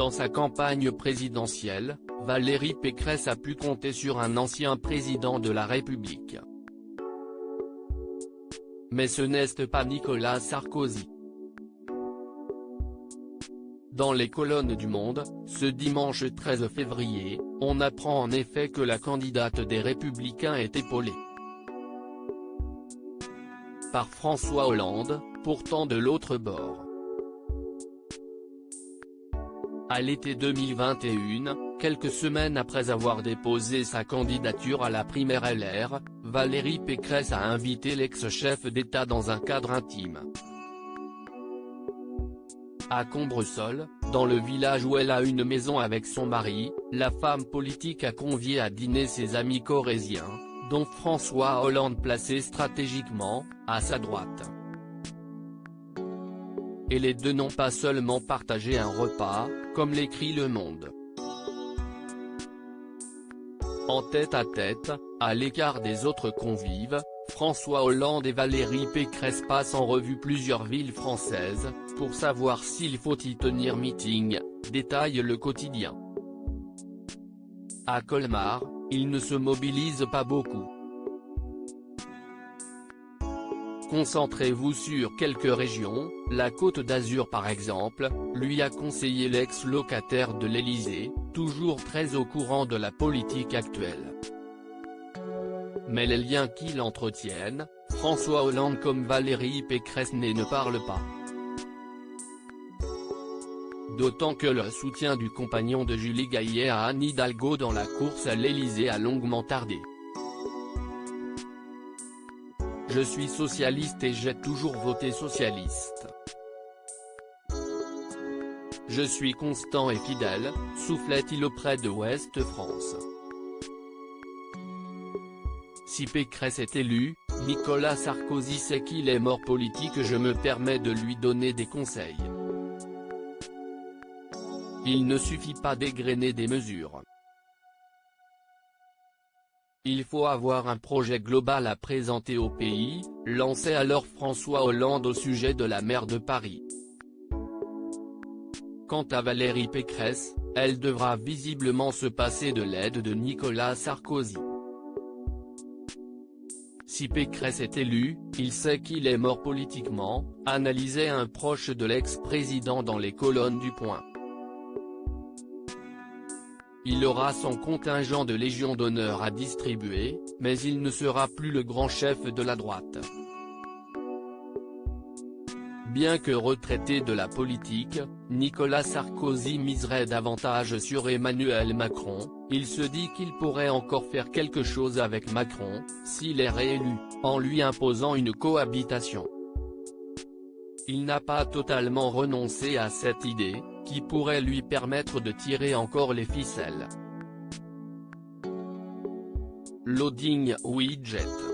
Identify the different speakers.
Speaker 1: Dans sa campagne présidentielle, Valérie Pécresse a pu compter sur un ancien président de la République. Mais ce n'est pas Nicolas Sarkozy. Dans les colonnes du Monde, ce dimanche 13 février, on apprend en effet que la candidate des Républicains est épaulée par François Hollande, pourtant de l'autre bord. À l'été 2021, quelques semaines après avoir déposé sa candidature à la primaire LR, Valérie Pécresse a invité l'ex-chef d'État dans un cadre intime. À Combresol, dans le village où elle a une maison avec son mari, la femme politique a convié à dîner ses amis corréziens, dont François Hollande placé stratégiquement, à sa droite. Et les deux n'ont pas seulement partagé un repas, comme l'écrit Le Monde. En tête-à-tête, à l'écart des autres convives, François Hollande et Valérie Pécresse passent en revue plusieurs villes françaises, pour savoir s'il faut y tenir meeting, détaille Le Quotidien. À Colmar, ils ne se mobilisent pas beaucoup. Concentrez-vous sur quelques régions, la Côte d'Azur par exemple, lui a conseillé l'ex-locataire de l'Élysée, toujours très au courant de la politique actuelle. Mais les liens qu'ils entretiennent, François Hollande comme Valérie Pécresse ne parlent pas. D'autant que le soutien du compagnon de Julie Gaillet à Anne Hidalgo dans la course à l'Élysée a longuement tardé. Je suis socialiste et j'ai toujours voté socialiste. Je suis constant et fidèle, soufflait-il auprès de Ouest France. Si Pécresse est élu, Nicolas Sarkozy sait qu'il est mort politique, je me permets de lui donner des conseils. Il ne suffit pas d'égrener des mesures. Il faut avoir un projet global à présenter au pays, lançait alors François Hollande au sujet de la maire de Paris. Quant à Valérie Pécresse, elle devra visiblement se passer de l'aide de Nicolas Sarkozy. Si Pécresse est élu, il sait qu'il est mort politiquement, analysait un proche de l'ex-président dans les colonnes du Point. Il aura son contingent de Légion d'honneur à distribuer, mais il ne sera plus le grand chef de la droite. Bien que retraité de la politique, Nicolas Sarkozy miserait davantage sur Emmanuel Macron, il se dit qu'il pourrait encore faire quelque chose avec Macron, s'il est réélu, en lui imposant une cohabitation. Il n'a pas totalement renoncé à cette idée, qui pourrait lui permettre de tirer encore les ficelles. Loading Widget.